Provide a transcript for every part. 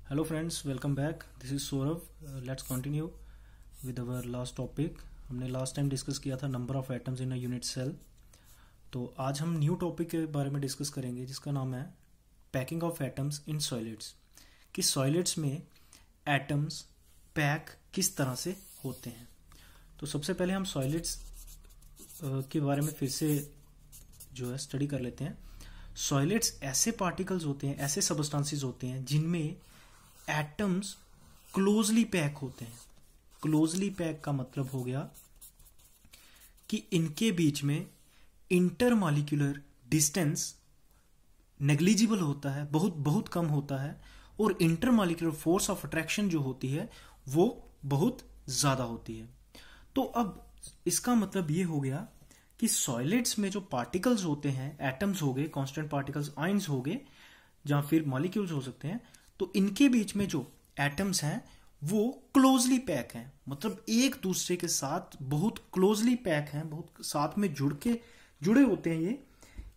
Hello friends, welcome back. This is Saurav. Let's continue with our last topic. हमने last time discuss किया था number of atoms in a unit cell. तो आज हम new topic के बारे में डिस्कस करेंगे जिसका नाम है packing of atoms in solids. कि सॉलिड्स में एटम्स पैक किस तरह से होते हैं. तो सबसे पहले हम सॉलिड्स के बारे में फिर से जो है स्टडी कर लेते हैं. सॉलिड्स ऐसे पार्टिकल्स होते हैं, ऐसे सबस्टांसेस होते हैं जिनमें एटम्स क्लोजली पैक होते हैं. क्लोजली पैक का मतलब हो गया कि इनके बीच में इंटरमॉलिक्यूलर डिस्टेंस नेग्लिजिबल होता है, बहुत बहुत कम होता है, और इंटरमॉलिक्यूलर फोर्स ऑफ अट्रैक्शन जो होती है वो बहुत ज्यादा होती है. तो अब इसका मतलब ये हो गया कि सॉलिड्स में जो पार्टिकल्स होते हैं, एटम्स हो गए, कांस्टेंट पार्टिकल्स, आयंस हो गए, जहां फिर मॉलिक्यूल्स हो सकते हैं, तो इनके बीच में जो एटम्स हैं वो क्लोजली पैक हैं. मतलब एक दूसरे के साथ बहुत क्लोजली पैक हैं, बहुत साथ में जुड़े होते हैं ये.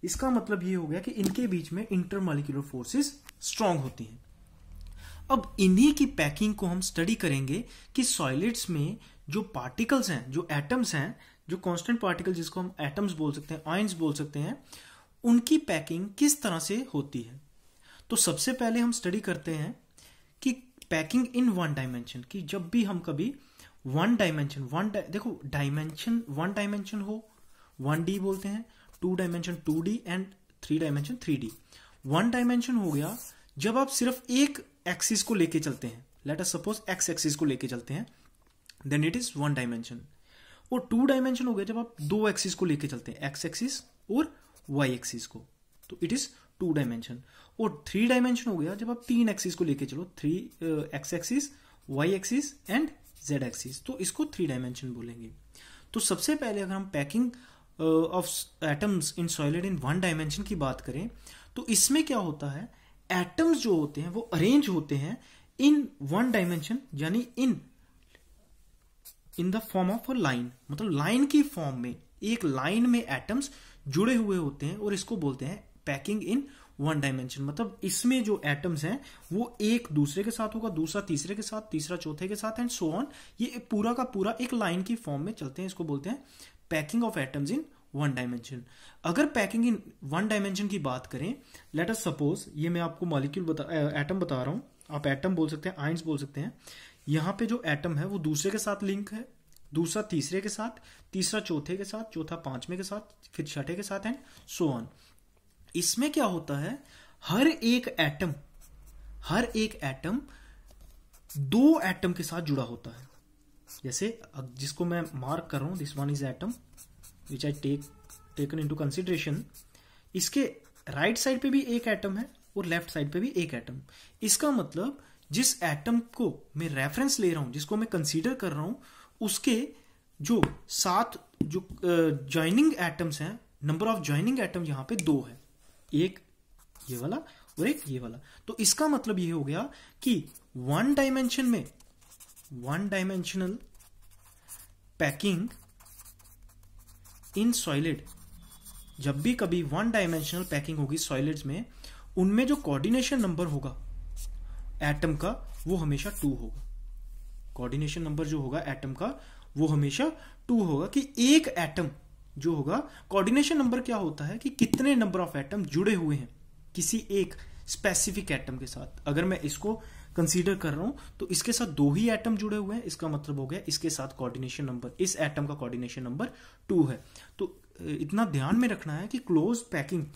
इसका मतलब ये हो गया कि इनके बीच में इंटरमॉलिक्यूलर फोर्सेस स्ट्रांग होती हैं. अब इन्हीं की पैकिंग को हम स्टडी करेंगे कि सॉलिड्स में जो पार्टिकल्स हैं, जो एटम्स हैं, जो कांस्टेंट पार्टिकल जिसको हम एटम्स बोल सकते हैं, आयंस बोल सकते हैं, उनकी पैकिंग किस तरह से होती है. तो सबसे पहले हम स्टडी करते हैं कि पैकिंग इन वन डायमेंशन. कि जब भी हम कभी वन डायमेंशन देखो डायमेंशन वन डायमेंशन हो 1D बोलते हैं, 2 dimension 2D and 3 dimension 3D. One dimension हो गया जब आप सिर्फ एक एक्सिस को लेके चलते हैं. Let us suppose X axis को लेके चलते हैं, then it is one dimension. और 2 डायमेंशन हो गया जब आप दो एक्सिस को लेके चलते हैं, एक्स एक्सिस और वाई एक्सिस को, तो इट इज 2 डायमेंशन. और 3 डायमेंशन हो गया जब आप 3 एक्सिस को लेके चलो, 3 X axis, Y axis and Z axis, तो इसको 3 डायमेंशन बोलेंगे. तो सबसे पहले अगर हम packing of atoms in solid in one dimension की बात करें, तो इसमें क्या होता है, एटम्स जो होते हैं वो अरेंज होते हैं इन वन डायमेंशन, यानी in the form of a line. मतलब लाइन की फॉर्म में, एक लाइन में एटम्स जुड़े हुए होते हैं, और इसको बोलते हैं पैकिंग इन वन डायमेंशन. मतलब इसमें जो एटम्स हैं वो एक दूसरे के साथ होगा, दूसरा तीसरे के साथ, तीसरा चौथे के साथ, एंड सो ऑन. ये पूरा का पूरा एक लाइन की फॉर्म में चलते हैं. इसको बोलते हैं packing of atoms in one dimension. अगर पैकिंग इन वन डायमेंशन की बात करें, लेट अस सपोज, ये मैं आपको मॉलिक्यूल एटम बता रहा हूं, आप एटम बोल सकते हैं, आयंस बोल सकते हैं. यहां पे जो एटम है वो दूसरे के साथ लिंक है, दूसरा तीसरे के साथ, तीसरा चौथे के साथ, चौथा पांचवें के साथ, फिर छठे के साथ, एंड सो ऑन. इसमें क्या होता है, हर एक एटम 2 एटम के साथ जुड़ा होता है. जैसे जिसको मैं मार्क कर रहा हूं, this one is atom which I taken into consideration. इसके राइट साइड पे भी एक एटम है और लेफ्ट साइड पे भी एक एटम. इसका मतलब जिस एटम को मैं रेफरेंस ले रहा हूं, जिसको मैं कंसीडर कर रहा हूं, उसके जो 7 जो ज्वाइनिंग एटम्स हैं, नंबर ऑफ ज्वाइनिंग एटम यहां पे 2 है, एक ये वाला और एक ये वाला. तो इसका मतलब ये हो गया कि वन डायमेंशन में, one dimensional packing in solid, जब भी कभी वन डायमेंशनल पैकिंग होगी सॉलिड्स में, उनमें जो कोऑर्डिनेशन नंबर होगा एटम का वो हमेशा 2 होगा. कोऑर्डिनेशन नंबर जो होगा एटम का वो हमेशा 2 होगा. कि एक एटम जो होगा, कोऑर्डिनेशन नंबर क्या होता है कि कितने नंबर ऑफ एटम जुड़े हुए हैं किसी एक स्पेसिफिक एटम के साथ. अगर मैं इसको कंसीडर कर रहा हूं तो इसके साथ 2 ही एटम जुड़े हुए हैं, इसका मतलब हो गया इसके साथ कोऑर्डिनेशन नंबर, इस एटम का कोऑर्डिनेशन नंबर 2 है. तो इतना ध्यान में रखना है कि close packing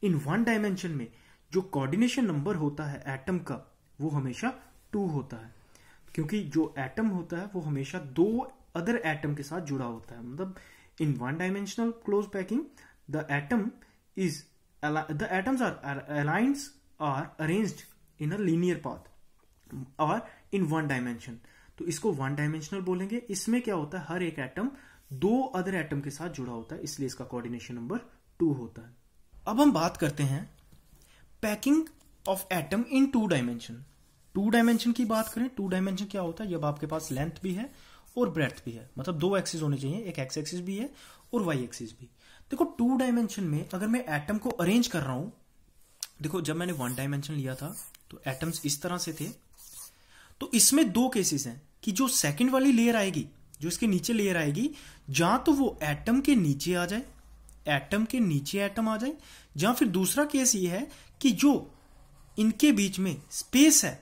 in one dimension में जो कोऑर्डिनेशन नंबर होता है एटम का वो हमेशा 2 होता है, क्योंकि जो एटम होता है वो हमेशा 2 अदर एटम के साथ जुड़ा होता है. मतलब in one dimensional close packing the atoms are arranged in a linear path or in one dimension. तो इसको वन डायमेंशनल बोलेंगे. इसमें क्या होता है, हर एक एटम 2 अदर एटम के साथ जुड़ा होता है, इसलिए इसका कोऑर्डिनेशन नंबर 2 होता है. अब हम बात करते हैं packing of atom in 2 dimension. 2 dimension की बात करें, 2 डायमेंशन क्या होता है, जब आपके पास लेंथ भी है और ब्रेड्थ भी है, मतलब 2 एक्सिस होने चाहिए, एक एक्स एक्सिस भी है और वाई एक्सिस भी. देखो 2 डायमेंशन में अगर मैं एटम को अरेंज कर रहा हूं, देखो जब मैंने 1 डायमेंशन लिया था तो एटम्स इस तरह से थे, तो इसमें दो केसेस हैं कि जो सेकंड वाली लेयर आएगी, जो इसके नीचे लेयर आएगी, जहां तो वो एटम के नीचे आ जाए, एटम के नीचे एटम आ जाए, जहां फिर दूसरा केस ये है कि जो इनके बीच में स्पेस है,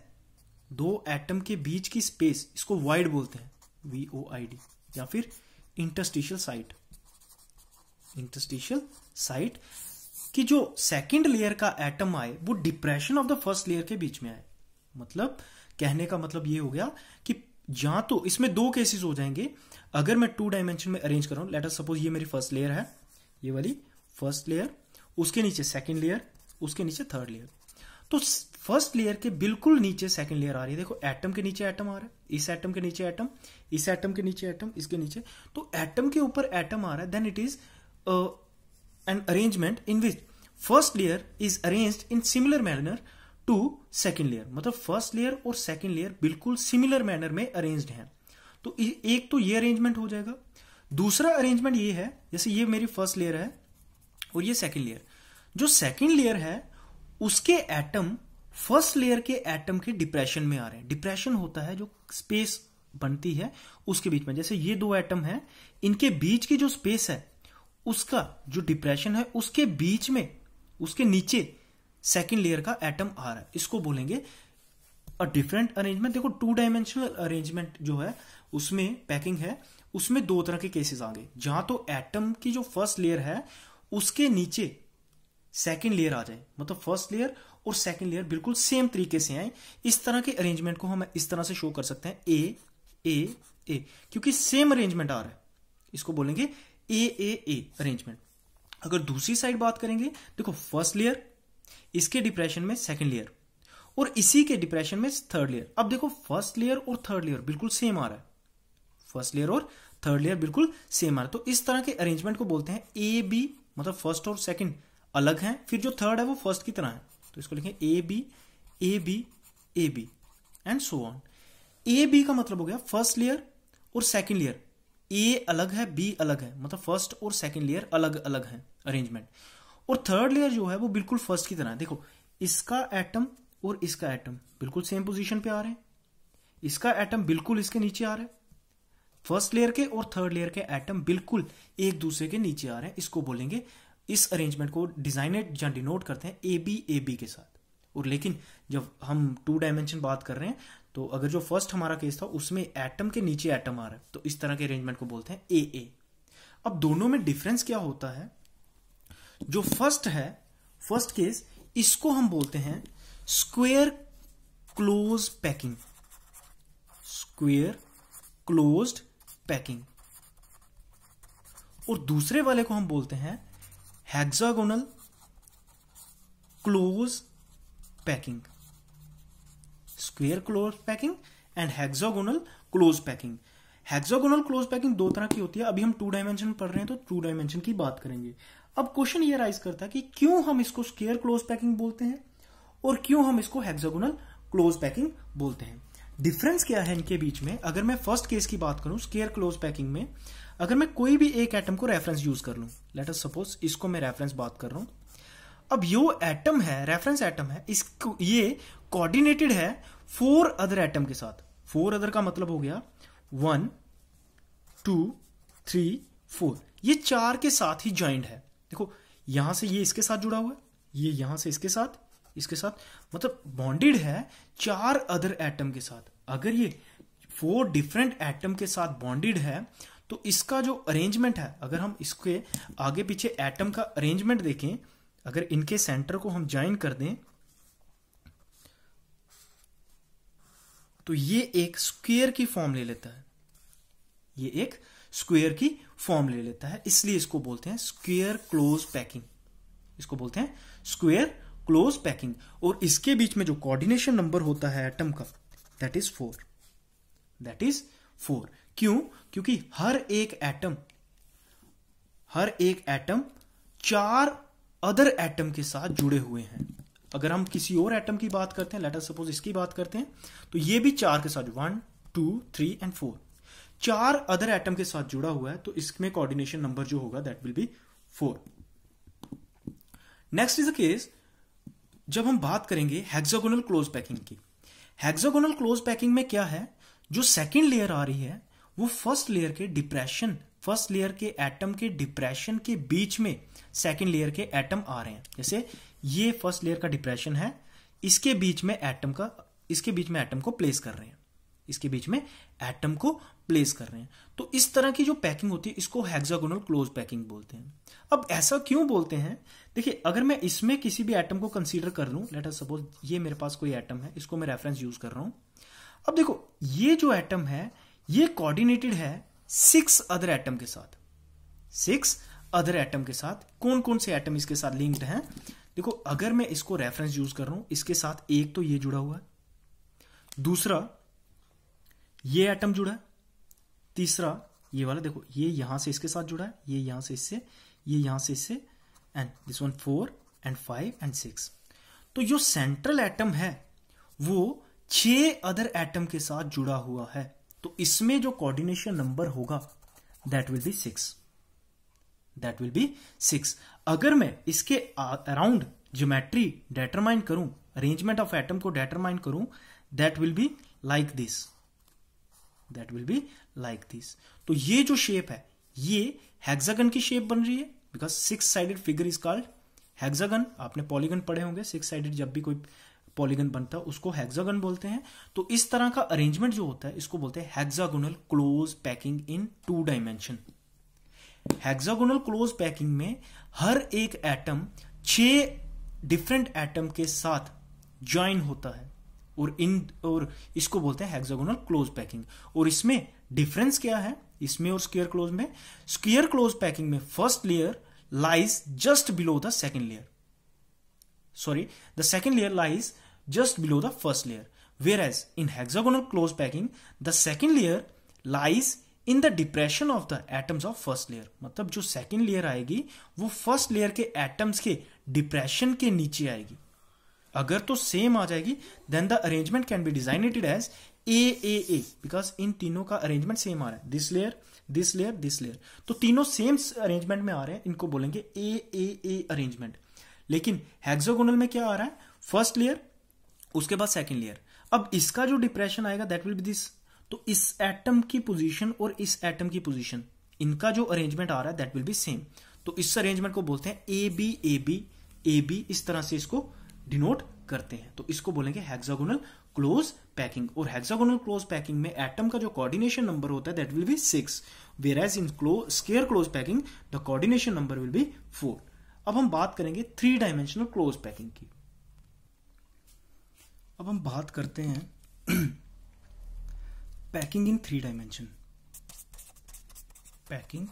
दो एटम के बीच की स्पेस, इसको वाइड बोलते हैं, VOID, या फिर इंटरस्टिशियल साइट, इंटरस्टिशियल साइट, कि जो सेकंड लेयर का एटम आए वो depression of the first layer के बीच में आए। मतलब कहने का मतलब ये हो गया कि जहां तो इसमें दो केसेस हो जाएंगे, अगर मैं 2 डायमेंशन में अरेंज कर रहा हूं, लेट अस सपोज ये मेरी फर्स्ट लेयर है, ये वाली फर्स्ट लेयर, उसके नीचे सेकंड लेयर, उसके नीचे थर्ड लेयर, तो फर्स्ट लेयर के बिल्कुल नीचे सेकंड लेयर आ रही है। देखो एटम के नीचे एटम आ रहा है, इस एटम के नीचे एटम, इस एटम के नीचे एटम, इसके नीचे, तो एटम के ऊपर एटम आ रहा है, then it is an arrangement in which first layer is arranged in similar manner to second layer. मतलब फर्स्ट लेयर और सेकंड लेयर बिल्कुल सिमिलर मैनर में अरेंज्ड हैं। तो एक तो ये अरेंजमेंट हो जाएगा। दूसरा अरेंजमेंट ये है, जैसे ये मेरी फर्स्ट लेयर है और ये सेकंड लेयर, जो सेकंड लेयर है उसके एटम फर्स्ट लेयर के एटम के डिप्रेशन में आ रहे हैं। डिप्रेशन होता है जो स्पेस बनती है उसके बीच में, जैसे ये दो एटम है, इनके बीच की जो स्पेस है उसका जो डिप्रेशन है, उसके बीच में, उसके नीचे सेकंड लेयर का एटम आ रहा है, इसको बोलेंगे अ डिफरेंट अरेंजमेंट। देखो 2 डायमेंशनल अरेंजमेंट जो है उसमें पैकिंग है, उसमें दो तरह के केसेस आ गए, जहां तो एटम की जो फर्स्ट लेयर है उसके नीचे सेकंड लेयर आ जाए, मतलब फर्स्ट लेयर और सेकंड लेयर बिल्कुल सेम तरीके से आए। इस तरह के अरेंजमेंट को हम इस तरह से शो कर सकते हैं, ए ए ए, क्योंकि सेम अरेंजमेंट आ रहा है, इसको बोलेंगे ए अरेंजमेंट। अगर दूसरी साइड बात करेंगे, देखो फर्स्ट लेयर, इसके डिप्रेशन में सेकंड लेयर, और इसी के डिप्रेशन में थर्ड लेयर। अब देखो फर्स्ट लेयर और थर्ड लेयर बिल्कुल सेम आ रहा है, फर्स्ट लेयर और थर्ड लेयर बिल्कुल सेम आ रहा है, तो इस तरह के अरेंजमेंट को बोलते हैं ए बी, मतलब फर्स्ट और सेकंड अलग हैं, फिर जो थर्ड है वो फर्स्ट की तरह है, तो इसको लिखें A B A B and so on. A B का मतलब हो गया फर्स्ट लेयर और सेकंड लेयर, ए अलग है बी अलग है, मतलब फर्स्ट और सेकंड लेयर अलग अलग है अरेंजमेंट। और थर्ड लेयर जो है वो बिल्कुल फर्स्ट की तरह है। देखो इसका एटम और इसका एटम बिल्कुल सेम पोजीशन पे आ रहे हैं, इसका एटम बिल्कुल इसके नीचे आ रहा है, फर्स्ट लेयर के और थर्ड लेयर के एटम बिल्कुल एक दूसरे के नीचे आ रहे हैं, इसको बोलेंगे, इस अरेंजमेंट को डिजाइनेट या डिनोट करते हैं ए बी के साथ। और लेकिन जब हम 2 डायमेंशन बात कर रहे हैं, तो अगर जो फर्स्ट हमारा केस था उसमें एटम के नीचे एटम आ रहा है, तो इस तरह के अरेंजमेंट को बोलते हैं ए। अब दोनों में डिफरेंस क्या होता है, जो फर्स्ट है, फर्स्ट केस, इसको हम बोलते हैं square close packing, square closed packing, और दूसरे वाले को हम बोलते हैं hexagonal close packing, square close packing and hexagonal close packing. Hexagonal close packing दो तरह की होती है। अभी हम 2 डायमेंशन पढ़ रहे हैं तो 2 डायमेंशन की बात करेंगे। अब क्वेश्चन ये राइज करता है कि क्यों हम इसको स्क्वायर क्लोज पैकिंग बोलते हैं और क्यों हम इसको हेक्सागोनल क्लोज पैकिंग बोलते हैं। डिफरेंस क्या है इनके बीच में। अगर मैं फर्स्ट केस की बात करूं, स्क्वायर क्लोज पैकिंग में, अगर मैं कोई भी एक एटम को रेफरेंस यूज कर लूं, लेट अस सपोज इसको मैं रेफरेंस बात कर रहा हूं, अब यो एटम है, रेफरेंस एटम है, इसको ये कोऑर्डिनेटेड है 4 अदर एटम के साथ। 4 अदर का मतलब हो गया 1 2 3 4, ये 4 के साथ ही ज्वाइंट है। देखो यहां से ये इसके साथ जुड़ा हुआ है, ये यहां से इसके साथ, इसके साथ, मतलब बॉन्डेड है 4 अदर एटम के साथ। अगर ये 4 डिफरेंट एटम के साथ बॉन्डेड है तो इसका जो अरेंजमेंट है, अगर हम इसके आगे पीछे एटम का अरेंजमेंट देखें, अगर इनके सेंटर को हम ज्वाइन कर दें तो ये एक स्क्वायर की फॉर्म ले लेता है, ये एक स्क्वायर की फॉर्म ले लेता है, इसलिए इसको बोलते हैं स्क्वायर क्लोज पैकिंग, इसको बोलते हैं स्क्वायर क्लोज पैकिंग। और इसके बीच में जो कोऑर्डिनेशन नंबर होता है एटम का, दैट इज 4, दैट इज 4। क्यों? क्योंकि हर एक एटम 4 अदर एटम के साथ जुड़े हुए हैं। अगर हम किसी और एटम की बात करते हैं, लेट अस सपोज इसकी बात करते हैं, तो ये भी 4 के साथ 1 2 3 एंड 4, 4 अदर एटम के साथ जुड़ा हुआ है, तो इसमें कोऑर्डिनेशन नंबर जो होगा that will B 4। Next is the case जब हम बात करेंगे हेक्सागोनल क्लोज पैकिंग की। हेक्सागोनल क्लोज पैकिंग में क्या है, जो सेकंड लेयर आ रही है वो फर्स्ट लेयर के डिप्रेशन, फर्स्ट लेयर के एटम के डिप्रेशन के बीच में सेकंड लेयर के एटम आ रहे हैं। जैसे ये फर्स्ट लेयर का डिप्रेशन है, इसके बीच में एटम को प्लेस कर रहे हैं, इसके बीच में एटम को प्लेस कर रहे हैं। तो इस तरह की जो पैकिंग होती है इसको हेक्सागोनल क्लोज पैकिंग बोलते हैं। अब ऐसा क्यों बोलते हैं, देखिए अगर मैं इसमें किसी भी एटम को कंसीडर कर लूं, लेट अस सपोज ये मेरे पास कोई एटम है, इसको मैं रेफरेंस यूज कर रहा हूं। अब देखो ये जो एटम है ये कोऑर्डिनेटेड है 6 अदर एटम के साथ। 6 अदर एटम के साथ कौन कौन से एटम इसके साथ लिंक्ड हैं, देखो अगर मैं इसको रेफरेंस यूज कर रहा हूं, इसके साथ एक तो ये जुड़ा हुआ है, दूसरा ये एटम जुड़ा है, तीसरा ये वाला देखो ये यहां से इसके साथ जुड़ा है, ये यहां से इससे, ये यहां से इससे, and this one 4 and 5 and 6। तो जो सेंट्रल एटम है वो 6 अदर एटम के साथ जुड़ा हुआ है। तो इसमें जो कोऑर्डिनेशन नंबर होगा that will B 6, that will B 6। अगर मैं इसके अराउंड ज्योमेट्री डिटरमाइन करूं, अरेंजमेंट ऑफ एटम को डिटरमाइन करूं, that will be like this, that will be like this. तो ये जो शेप है ये हेक्सागन की शेप बन रही है, because 6 sided figure is called hexagon. आपने पॉलीगन पढ़े होंगे, 6 साइडेड जब भी कोई पॉलीगन बनता है उसको हेक्सागन बोलते हैं। तो इस तरह का अरेंजमेंट जो होता है इसको बोलते हैं hexagonal close packing in 2 dimension. Hexagonal close packing में हर एक एटम 6 डिफरेंट एटम के साथ ज्वाइन होता है और इसको बोलते हैं हेक्सागोनल क्लोज पैकिंग। और इसमें डिफरेंस क्या है इसमें और स्क्वायर क्लोज में, स्क्वायर क्लोज पैकिंग में first layer lies just below the second layer, sorry, the second layer lies just below the first layer, whereas in hexagonal close packing the second layer lies in the depression of the atoms of first layer। मतलब जो second layer आएगी वो first layer के atoms के depression के नीचे आएगी। अगर तो सेम आ जाएगी then the arrangement can be designated as AAA, because इन तीनों का अरेंजमेंट सेम आ रहा है, this layer this layer this layer, तो तीनों सेम अरेंजमेंट में आ रहे हैं, इनको बोलेंगे AAA अरेंजमेंट। लेकिन हेक्सागोनल में क्या आ रहा है, फर्स्ट लेयर उसके बाद सेकंड लेयर। अब इसका जो डिप्रेशन आएगा दैट विल बी दिस। तो इस एटम की पोजीशन और इस एटम की पोजीशन, इनका जो अरेंजमेंट आ रहा है दैट विल बी सेम। तो इस अरेंजमेंट को बोलते हैं A B A B A B, इस तरह से इसको डिनोट करते हैं। तो इसको बोलेंगे हेक्सागोनल क्लोज पैकिंग। और हेक्सागोनल क्लोज पैकिंग में एटम का जो कोऑर्डिनेशन नंबर होता है that will B 6, whereas in square close packing the coordination number will be 4। अब हम बात करेंगे 3 डायमेंशनल क्लोज पैकिंग की। अब हम बात करते हैं packing in 3 dimension, packing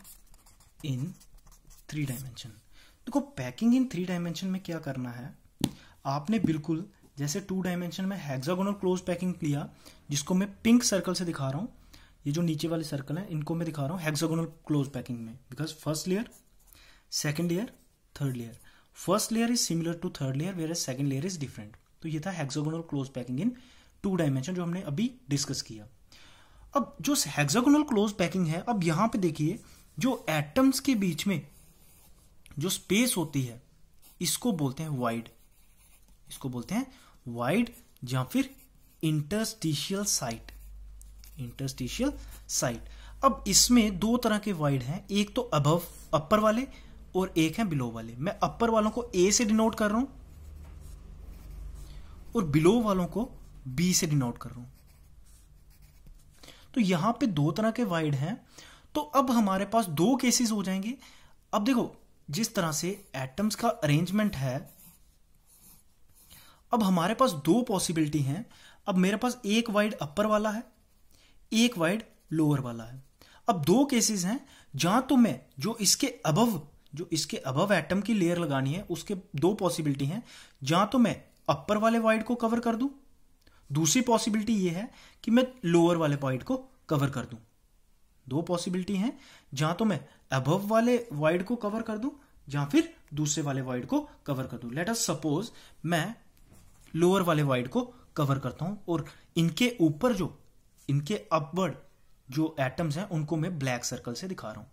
in 3 dimension. देखो पैकिंग इन 3 डायमेंशन में क्या करना है, आपने बिल्कुल जैसे 2 डायमेंशन में हेक्सागोनल क्लोज पैकिंग लिया, जिसको मैं पिंक सर्कल से दिखा रहा हूं, ये जो नीचे वाले सर्कल है इनको मैं दिखा रहा हूं हेक्सागोनल क्लोज पैकिंग में, because first layer second layer third layer, first layer is similar to third layer where second layer is different. तो ये था hexagonal close packing in 2 dimension जो हमने अभी डिस्कस किया। अब जो हेक्सागोनल क्लोज पैकिंग है, अब यहां पे देखिए जो एटम्स के बीच में जो स्पेस होती है इसको बोलते हैं वाइड, इसको बोलते हैं वाइड या फिर इंटरस्टिशियल साइट, इंटरस्टिशियल साइट। अब इसमें 2 तरह के वाइड हैं, एक तो अबव अपर वाले और एक है बिलो वाले। मैं अपर वालों को ए से डिनोट कर रहा हूं और बिलो वालों को बी से डिनोट कर रहा हूं। तो यहां पे 2 तरह के वाइड हैं। तो अब हमारे पास 2 केसेस हो जाएंगे। अब देखो जिस तरह से एटम्स का अरेंजमेंट है, अब हमारे पास 2 पॉसिबिलिटी हैं। अब मेरे पास एक वाइड अपर वाला है, एक वाइड लोअर वाला है। अब 2 केसेस हैं जहां तो मैं जो इसके अबव एटम की लेयर लगानी है उसके 2 पॉसिबिलिटी हैं, जहां तो मैं अपर वाले वाइड को कवर कर दूं, दूसरी पॉसिबिलिटी ये है कि मैं लोअर वाले वाइड को कवर कर दूं। 2 पॉसिबिलिटी हैं जहां तो मैं अबव वाले वाइड को कवर कर दूं, जहां फिर दूसरे वाले वाइड को कवर कर दूं। लेट अस सपोज मैं लोअर वाले वाइड को कवर करता हूं और इनके ऊपर जो इनके अपवर्ड जो एटम्स हैं उनको मैं ब्लैक सर्कल से दिखा रहा हूं।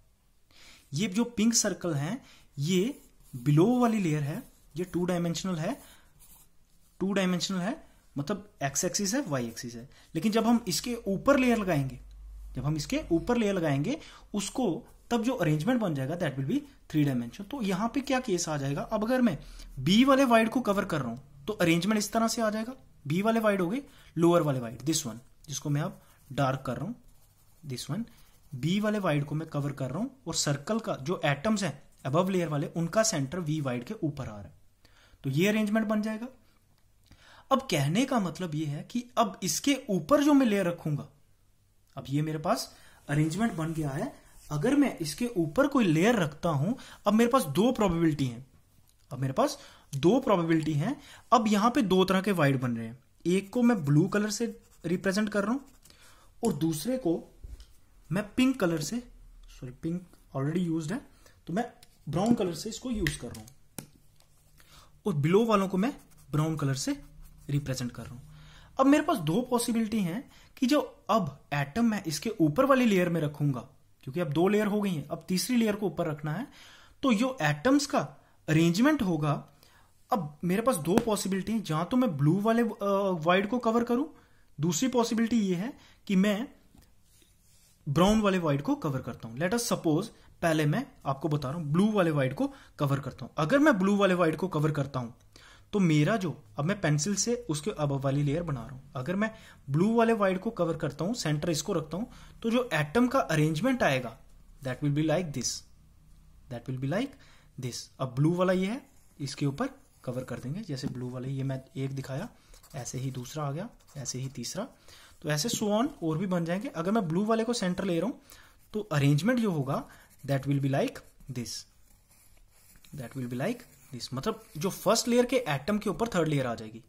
ये जो पिंक सर्कल है ये बिलो वाली लेयर है, ये 2 डायमेंशनल है, 2 डायमेंशनल है मतलब एक्स एक्सिस है, वाई एक्सिस है। लेकिन जब हम इसके ऊपर लेयर लगाएंगे, उसको तब जो अरेंजमेंट बन जाएगा दैट विल बी 3 डायमेंशन। तो यहां पे क्या केस आ जाएगा, अब अगर मैं बी वाले वाइड को कवर कर रहा हूं तो अरेंजमेंट इस तरह से आ जाएगा। बी वाले वाइड हो गए, लोअर वाले वाइड, दिस वन जिसको मैं अब डार्क कर रहा हूं, दिस वन बी वाले वाइड को मैं कवर कर रहा हूं और सर्कल का जो एटम्स है अबव लेयर वाले उनका सेंटर वी वाइड के ऊपर आ रहा है, तो ये अरेंजमेंट बन जाएगा। अब कहने का मतलब ये है कि अब इसके ऊपर जो मैं लेयर रखूंगा, अब ये मेरे पास अरेंजमेंट बन गया है। अगर मैं इसके ऊपर कोई लेयर रखता हूं, अब मेरे पास दो प्रोबेबिलिटी हैं। अब यहां पे दो तरह के वाइड बन रहे हैं, एक को मैं ब्लू कलर से रिप्रेजेंट कर रहा हूं और दूसरे को मैं पिंक कलर से, सॉरी पिंक ऑलरेडी यूज्ड है, तो मैं ब्राउन कलर से इसको यूज कर रहा हूं और बिलो वालों को मैं ब्राउन कलर से रिप्रेजेंट कर रहा हूं। अब मेरे पास दो पॉसिबिलिटी हैं कि जो अब एटम मैं इसके ऊपर वाली लेयर में रखूंगा, क्योंकि अब दो लेयर हो गई हैं, अब तीसरी लेयर को ऊपर रखना है, तो जो एटम्स का अरेंजमेंट होगा, अब मेरे पास दो पॉसिबिलिटी हैं, जहां तो मैं ब्लू वाले वाइड को कवर करूं, दूसरी पॉसिबिलिटी ये है कि मैं ब्राउन वाले वाइड को कवर करता हूं। लेट अस सपोज पहले मैं आपको बता रहा हूं ब्लू वाले वाइड को कवर करता हूं। अगर मैं ब्लू वाले वाइड को कवर करता हूं तो मेरा जो, अब मैं पेंसिल से उसके अबव वाली लेयर बना रहा हूं, अगर मैं ब्लू वाले वाइड को कवर करता हूं, सेंटर इसको रखता हूं, तो जो एटम का अरेंजमेंट आएगा that will be like this. अब ब्लू वाला ये है, इसके ऊपर कवर कर देंगे, जैसे ब्लू वाले ये मैं एक दिखाया, ऐसे ही दूसरा आ गया, ऐसे ही तीसरा, तो ऐसे सो ऑन और भी बन जाएंगे। अगर मैं ब्लू वाले को सेंटर ले रहा हूं तो अरेंजमेंट जो होगा that will be like this, मतलब जो फर्स्ट लेयर के एटम के ऊपर थर्ड लेयर आ जाएगी,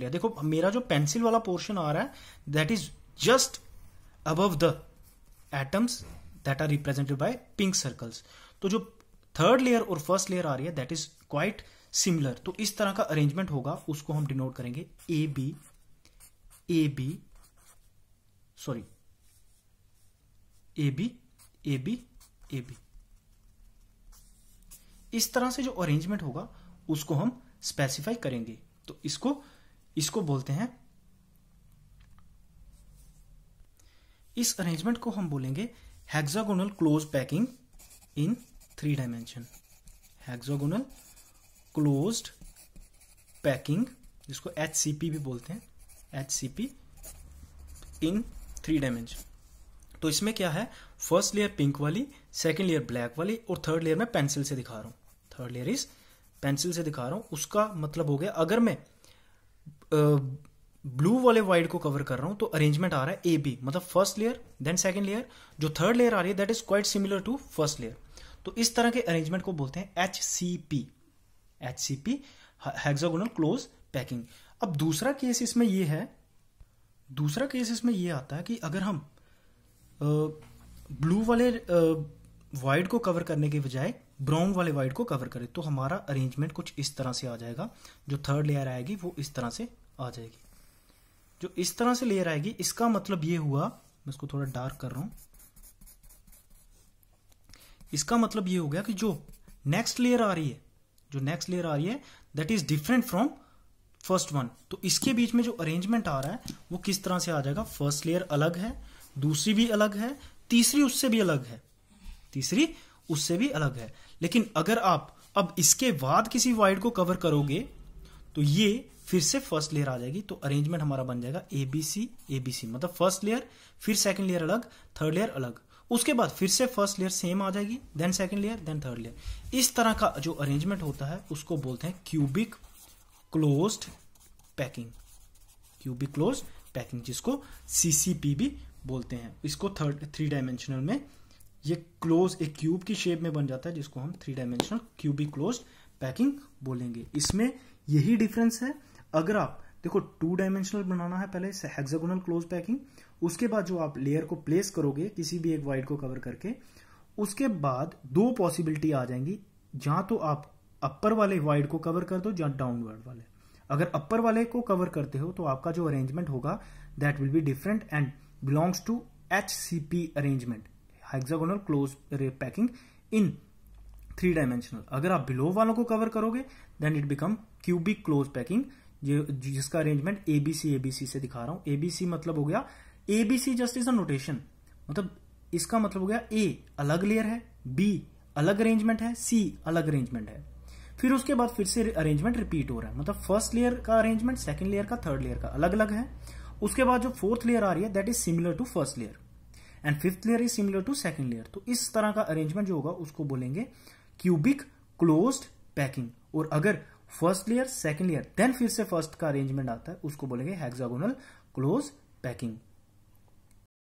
देखो मेरा जो पेंसिल वाला पोर्शन आ रहा है that is just above the atoms that are represented by pink circles. तो जो थर्ड लेयर और फर्स्ट लेयर आ रही है दैट इज क्वाइट सिमिलर। तो इस तरह का अरेंजमेंट होगा, उसको हम डिनोट करेंगे ए बी। इस तरह से जो अरेंजमेंट होगा उसको हम स्पेसिफाई करेंगे। तो इसको बोलते हैं, इस अरेंजमेंट को हम बोलेंगे hexagonal close packing in 3 dimension. Hexagonal closed packing, जिसको HCP भी बोलते हैं, HCP इन 3 डायमेंशन। तो इसमें क्या है, फर्स्ट लेयर पिंक वाली, सेकंड लेयर ब्लैक वाली और थर्ड लेयर मैं पेंसिल से दिखा रहा हूं। उसका मतलब हो गया, अगर मैं ब्लू वाले वाइड को कवर कर रहा हूं तो अरेंजमेंट आ रहा है AB, मतलब first layer then second layer, जो थर्ड लेयर आ रही है that is quite similar to first layer. तो इस तरह के अरेंजमेंट को बोलते हैं HCP, हेक्सागोनल क्लोज पैकिंग। अब दूसरा केस इसमें ये आता है कि अगर हम ब्लू वाले वाइड को कवर करने के बजाय ब्राउन वाले वाइड को कवर करें तो हमारा अरेंजमेंट कुछ इस तरह से आ जाएगा। जो थर्ड लेयर आएगी वो इस तरह से आ जाएगी। जो इस तरह से लेयर आएगी, इसका मतलब ये हुआ, मैं इसको थोड़ा डार्क कर रहा हूं, इसका मतलब ये हो गया कि जो नेक्स्ट लेयर आ रही है that is different from first one. तो इसके बीच में जो अरेंजमेंट आ रहा है वो किस तरह से आ जाएगा, फर्स्ट लेयर अलग है, दूसरी भी अलग है, तीसरी उससे भी अलग है। लेकिन अगर आप अब इसके बाद किसी वाइड को कवर करोगे तो ये फिर से फर्स्ट लेयर आ जाएगी। तो अरेंजमेंट हमारा बन जाएगा ABC, मतलब फर्स्ट लेयर, फिर सेकंड लेयर अलग, थर्ड लेयर अलग, उसके बाद फिर से फर्स्ट लेयर सेम आ जाएगी, then second layer, then third layer. इस तरह का जो अरेंजमेंट होता है उसको बोलते हैं क्यूबिक क्लोज्ड पैकिंग, जिसको CCP भी बोलते हैं। इसको 3 डायमेंशनल में ये क्लोज एक क्यूब की शेप में बन जाता है, जिसको हम 3 डायमेंशनल क्यूबिक क्लोज्ड पैकिंग बोलेंगे। इसमें यही डिफरेंस है। अगर आप देखो 2 डायमेंशनल बनाना है पहले हेक्सागोनल क्लोज पैकिंग, उसके बाद जो आप लेयर को प्लेस करोगे किसी भी एक वाइड को कवर करके, उसके बाद 2 पॉसिबिलिटी आ जाएंगी, जहां तो आप अपर वाले वाइड को कवर कर दो या डाउनवर्ड वाले। अगर अपर वाले को कवर करते हो तो आपका जो अरेंजमेंट होगा that will be different and belongs to HCP arrangement, hexagonal close packing in 3 dimensional. अगर आप बिलो वालों को कवर करोगे then it become cubic close packing, जिसका अरेंजमेंट एबीसी से दिखा रहा हूं। एबीसी मतलब हो गया, ABC just is a notation, मतलब इसका मतलब हो गया ए अलग लेयर है, बी अलग अरेंजमेंट है, सी अलग अरेंजमेंट है। फिर उसके बाद फिर से अरेंजमेंट रिपीट हो रहा है, मतलब फर्स्ट लेयर का अरेंजमेंट सेकंड लेयर का थर्ड लेयर का अलग अलग है। उसके बाद जो फोर्थ लेयर आ रही है that is similar to first layer and fifth layer is similar to second layer. तो इस तरह का अरेंजमेंट जो होगा उसको बोलेंगे क्यूबिक क्लोज्ड पैकिंग। और अगर first layer second layer then फिर से फर्स्ट का अरेंजमेंट आता है उसको बोलेंगे हेक्सागोनल क्लोज पैकिंग।